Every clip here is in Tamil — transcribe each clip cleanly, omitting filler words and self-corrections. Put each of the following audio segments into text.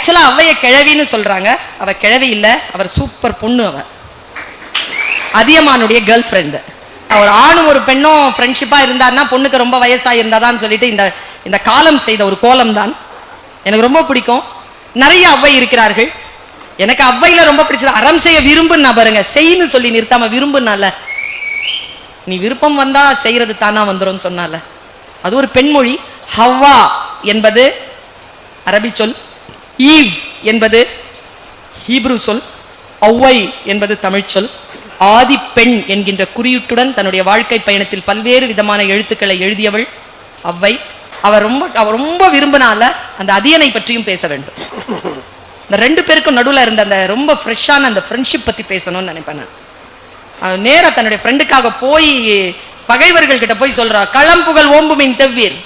ஆக்சுவலா அவ்வைய கிழவின்னு சொல்றாங்க. அவ கிழவி இல்ல, அவர் சூப்பர் பொண்ணு. அவ அதியமானுடைய கேர்ள் ஃப்ரெண்டு. ஒரு ஆணும் ஒரு பெண்ணும் ஃப்ரெண்ட்ஷிப்பா இருந்தாருன்னா பொண்ணுக்கு ரொம்ப வயசா இருந்தாதான் சொல்லிட்டு இந்த காலம் செய்த ஒரு கோலம் தான் எனக்கு ரொம்ப பிடிக்கும். நிறைய அவ்வை இருக்கிறார்கள். எனக்கு அவ்வையில ரொம்ப பிடிச்சது அறம் செய்ய விரும்புன்னா பாருங்க, செய்ன்னு சொல்லி நிறுத்தாம விரும்புனால, நீ விருப்பம் வந்தா செய்யறது தானா வந்துடும் சொன்னால, அது ஒரு பெண்மொழி. ஹவ்வா என்பது அரபி சொல், ஈவ் என்பது ஹீப்ரு சொல், ஒவ்வை என்பது தமிழ் சொல். ஆதி பெண் என்கின்ற குறியீட்டுடன் தன்னுடைய வாழ்க்கை பயணத்தில் பல்வேறு விதமான எழுத்துக்களை எழுதியவள் அவ்வை. அவர் ரொம்ப விரும்பினால அந்த அதியனை பற்றியும் பேச வேண்டும். இந்த ரெண்டு பேருக்கும் நடுவில் இருந்த அந்த ரொம்ப ஃப்ரெஷ்ஷான அந்த ஃப்ரெண்ட்ஷிப் பத்தி பேசணும்னு நினைப்பேன். நேரா தன்னுடைய ஃப்ரெண்டுக்காக போய் பகைவர்கள் கிட்ட போய் சொல்றா, களம்புகள் ஓம்புமின் தெவ்வீர்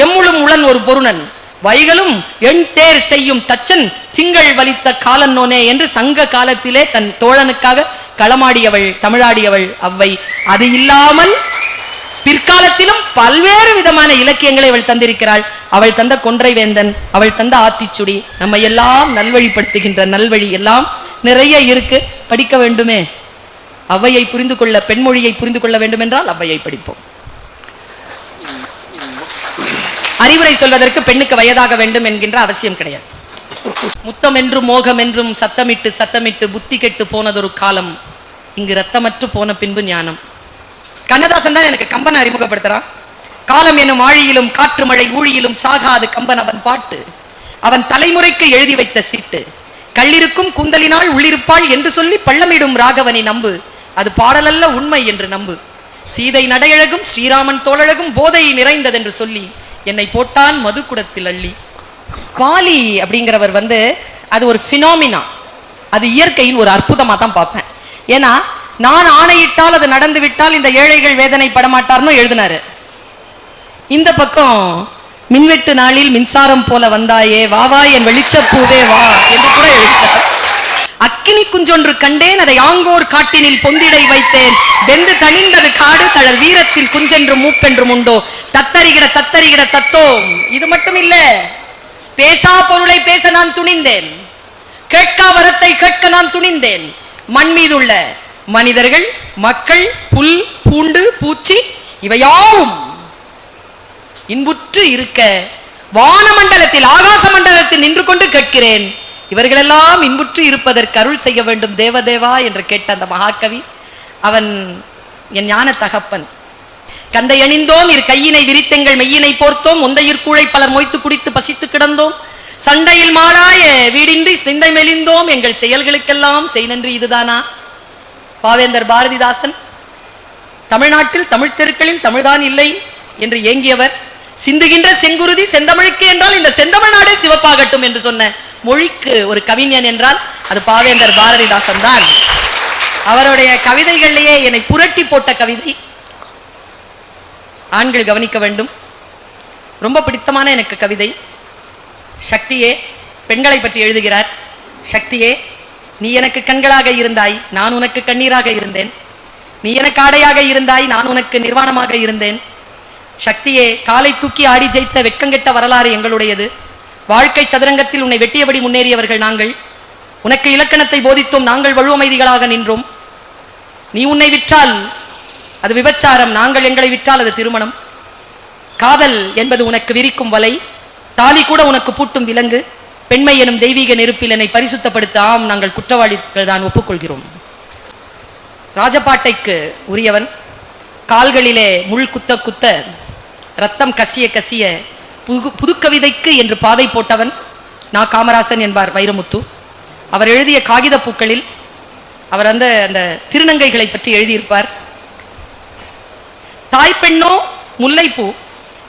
எம்முளும் உளன் ஒரு பொருணன் வைகளும் எண் தேர் செய்யும் தச்சன் திங்கள் வலித்த காலன்னோனே என்று சங்க காலத்திலே தன் தோழனுக்காக களமாடியவள், தமிழாடியவள் அவ்வை. அது இல்லாமல் பிற்காலத்திலும் பல்வேறு விதமான இலக்கியங்களை அவள் தந்திருக்கிறாள். அவள் தந்த கொன்றை வேந்தன், அவள் தந்த ஆத்திச்சுடி, நம்ம எல்லாம் நல்வழிப்படுத்துகின்ற நல்வழி எல்லாம் நிறைய இருக்கு. படிக்க வேண்டுமே. அவ்வையை புரிந்து கொள்ள, பெண்மொழியை புரிந்து கொள்ள வேண்டும் என்றால் அவ்வையை படிப்போம். அறிவுரை சொல்வதற்கு பெண்ணுக்கு வயதாக வேண்டும் என்கின்ற அவசியம் கிடையாது. முத்தம் என்றும் மோகம் என்றும் சத்தமிட்டு சத்தமிட்டு புத்தி கெட்டு போனதொரு காலம், இங்கு ரத்தமற்று போன பின்பு ஞானம். கண்ணதாசன் தான் எனக்கு கம்பனை அறிமுகப்படுத்துறான். காலம் எனும் ஆழியிலும் காற்று மழை ஊழியிலும் சாகாது கம்பன் அவன் பாட்டு, அவன் தலைமுறைக்கு எழுதி வைத்த சீட்டு, கள்ளிருக்கும் கூந்தலினால் உள்ளிருப்பாள் என்று சொல்லி பள்ளமிடும் ராகவனை நம்பு, அது பாடலல்ல உண்மை என்று நம்பு. சீதை நடையழகும் ஸ்ரீராமன் தோழழகும் போதை நிறைந்ததென்று சொல்லி என்னை போட்டான் மதுக்குடத்தில் அள்ளி. பாலி அப்படிங்கிறவர் அது ஒரு பினாமினா, அது இயற்கையின் ஒரு அற்புதமா தான் பார்ப்பேன். ஏன்னா நான் ஆணையிட்டால் அது நடந்து விட்டால் இந்த ஏழைகள் வேதனை படமாட்டார்னு எழுதினாரு. இந்த பக்கம் மின்வெட்டு நாளில் மின்சாரம் போல வந்தாயே வாவா என் வெளிச்சப்பூவே வா என்று கூட எழுதினார். அக்கினி குஞ்சொன்று கண்டேன் அதை ஆங்கோர் காட்டினில் பொந்திடை வைத்தேன், வெந்து தணிந்தது காடு தழல் வீரத்தில் குஞ்சென்று மூப்பென்றும் உண்டோ தத்தரிகிற தத்தரிகிற தத்தோ. இது மட்டும் இல்ல, பேசா பொருளை பேச நான் துணிந்தேன், கேட்கா வரத்தை கேட்க நான் துணிந்தேன். மண் மீது உள்ள மனிதர்கள், மக்கள், புல் பூண்டு பூச்சி இவையாவும் இன்புற்று இருக்க வானமண்டலத்தில் ஆகாச மண்டலத்தில் நின்று கொண்டு கேட்கிறேன், இவர்களெல்லாம் இன்புற்று இருப்பதற்கு அருள் செய்ய வேண்டும் தேவதேவா என்று கேட்ட அந்த மகாகவி அவன் என் ஞான தகப்பன். கந்தை அணிந்தோம் இரு கையினை விரித்தெங்கள் மெய்யினை போர்த்தோம், ஒந்தையிற் கூழை பலர் மொய்த்து குடித்து பசித்து கிடந்தோம், சண்டையில் மாடாய வீடின்றி சிந்தை மெலிந்தோம், எங்கள் செயல்களுக்கெல்லாம் செய் நன்றி இதுதானா. பாவேந்தர் பாரதிதாசன் தமிழ்நாட்டில் தமிழ் தெருக்களில் தமிழ்தான் இல்லை என்று ஏங்கியவர். சிந்துகின்ற செங்குருதி செந்தமிழுக்கு என்றால் இந்த செந்தமிழ்நாடே சிவப்பாகட்டும் என்று சொன்ன மொழிக்கு ஒரு கவிஞன் என்றால் அது பாவேந்தர் பாரதிதாசன் தான். அவருடைய கவிதைகளிலேயே என்னை புரட்டி போட்ட கவிதை ஆண்கள் கவனிக்க வேண்டும். ரொம்ப பிடித்தமான எனக்கு கவிதை. சக்தியே, பெண்களை பற்றி எழுதுகிறார். சக்தியே, நீ எனக்கு கண்களாக இருந்தாய், நான் உனக்கு கண்ணீராக இருந்தேன். நீ எனக்கு ஆடையாக இருந்தாய், நான் உனக்கு நிர்வாணமாக இருந்தேன். சக்தியே, காலை தூக்கி ஆடி ஜெயித்த வெட்கங்கெட்ட வரலாறு எங்களுடையது. வாழ்க்கை சதுரங்கத்தில் உன்னை வெட்டியபடி முன்னேறியவர்கள் நாங்கள். உனக்கு இலக்கணத்தை போதித்தோம், நாங்கள் வலுவமைதிகளாக நின்றோம். நீ உன்னை விற்றால் அது விபச்சாரம், நாங்கள் எங்களை விற்றால் அது திருமணம். காதல் என்பது உனக்கு விரிக்கும் வலை, தாலி கூட உனக்கு பூட்டும் விலங்கு. பெண்மை எனும் தெய்வீக நெருப்பில் என்னை பரிசுத்தப்படுத்த ஆம் நாங்கள் குற்றவாளிகள் தான் ஒப்புக்கொள்கிறோம். ராஜபாட்டைக்கு உரியவன். கால்களிலே முள் குத்த குத்த ரத்தம் கசிய கசிய புதுக்கவிதைக்கு என்று பாதை போட்டவன் நான் காமராசன் என்பார் வைரமுத்து. அவர் எழுதிய காகித பூக்களில் அவர் அந்த திருநங்கைகளை பற்றி எழுதியிருப்பார். தாய்ப்பெண்ணோ முல்லைப்பூ,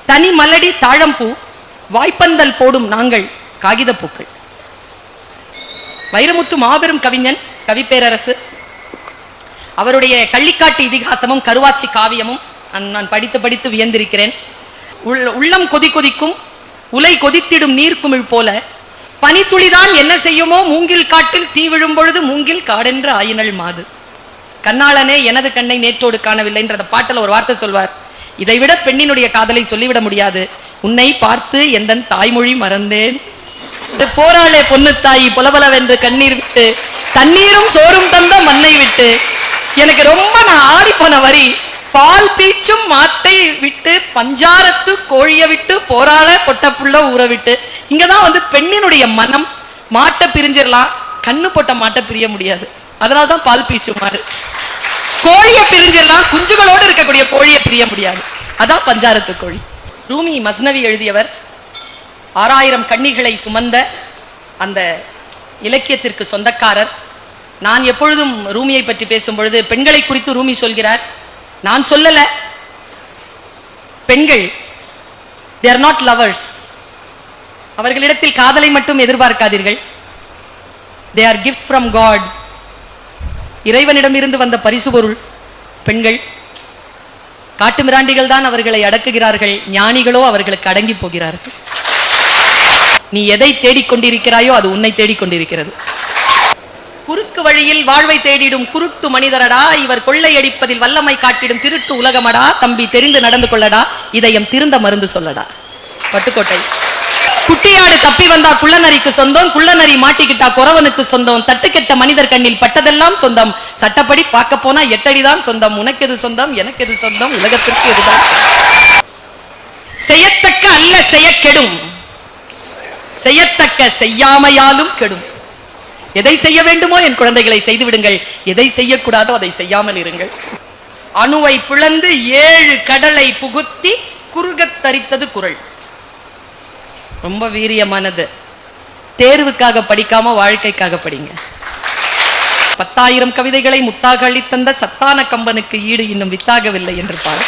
தனி மலடி தாழம்பூ, வாய்ப்பந்தல் போடும் நாங்கள் காகித பூக்கள். வைரமுத்து மாபெரும் கவிஞன், கவிப்பேரரசு. அவருடைய கள்ளிக்காட்டு இதிகாசமும் கருவாச்சி காவியமும் நான் படித்து படித்து வியந்திருக்கிறேன். உள்ளம் கொதி கொதிக்கும் உலை கொதித்திடும் நீர்க்குமிழ் போல பனித்துளிதான் என்ன செய்யுமோ மூங்கில் காட்டில் தீ விழும் பொழுது மூங்கில் காடென்று ஆயினள் மாது. கண்ணாளனே எனது கண்ணை நேற்றோடு காணவில்லை என்ற பாட்டில் ஒரு வார்த்தை சொல்வார். இதைவிட பெண்ணினுடைய காதலை சொல்லிவிட முடியாது. உன்னை பார்த்து எந்தன் தாய்மொழி மறந்தேன். போராளே பொண்ணு தாயி புலபலவென்று கண்ணீர் விட்டு தண்ணீரும் சோறும் தந்த மண்ணை விட்டு. எனக்கு ரொம்ப நான் ஆடி போன வரி, பால் பீச்சும் மாட்டை விட்டு பஞ்சாரத்து கோழிய விட்டு போராள பொட்ட புள்ள ஊற விட்டு. இங்கதான் வந்து பெண்ணினுடைய மனம். மாட்டை பிரிஞ்சிடலாம், கண்ணு போட்ட மாட்டை பிரிய முடியாது. அதனால்தான் பால் பீச்சு மாறு. கோழியை பிரிஞ்சிடலாம், குஞ்சுகளோடு இருக்கக்கூடிய கோழியை பிரிய முடியாது. அதான் பஞ்சாரத்து கோழி. ரூமி மஸ்னவி எழுதியவர். 6000 கன்னிகளை சுமந்த அந்த இலக்கியத்திற்கு சொந்தக்காரர். நான் எப்பொழுதும் ரூமியை பற்றி பேசும் பொழுது பெண்களை குறித்து ரூமி சொல்கிறார், நான் சொல்லல, பெண்கள் they are not lovers. அவர்களிடத்தில் காதலை மட்டும் எதிர்பார்க்காதீர்கள். they are gift from God. இறைவனிடமிருந்து வந்த பரிசு பொருள் பெண்கள். காட்டு மிராண்டிகள் தான் அவர்களை அடக்குகிறார்கள், ஞானிகளோ அவர்களுக்கு அடங்கி போகிறார்கள். நீ எதை தேடிக்கொண்டிருக்கிறாயோ அது உன்னை தேடிக்கொண்டிருக்கிறது. குறுக்கு வழியில் வாழ்வை தேடிடும் குருட்டு மனிதரடா, இவர் கொள்ளையடிப்பதில் வல்லமை காட்டிடும் திருட்டு உலகமடா. தம்பி தெரிந்து நடந்து கொள்ளடா, இதயம் திருந்த மருந்து சொல்லடா. பட்டுக்கோட்டை. குட்டியாடு தப்பி வந்தா குள்ளநரிக்கு சொந்தம், குள்ளநரி மாட்டிக்கிட்டா குறவனுக்கு சொந்தம். தட்டுக்கெட்ட மனிதர் கண்ணில் பட்டதெல்லாம் சொந்தம். சட்டப்படி பார்க்க போனா 8 அடிதான் சொந்தம். உனக்கு எது சொந்தம், எனக்கு எது சொந்தம், உலகத்திற்கு எதுதான். செய்யத்தக்க அல்ல செய்ய கெடும், செய்யத்தக்க செய்யாமையாலும் கெடும். எதை செய்ய வேண்டுமோ என் குழந்தைகளை செய்து விடுங்கள், எதை செய்யக்கூடாதோ அதை செய்யாமல் இருங்கள். அணுவை பிளந்து 7 கடலை புகுத்தி குறுகத் தரித்தது குறள். ரொம்ப வீரியமானது. தேர்வுக்காக படிக்காம வாழ்க்கைக்காக படிங்க. 10,000 கவிதைகளை முத்தாக அளித்தந்த சத்தான கம்பனுக்கு ஈடு இன்னும் வித்தாகவில்லை என்று பாரு.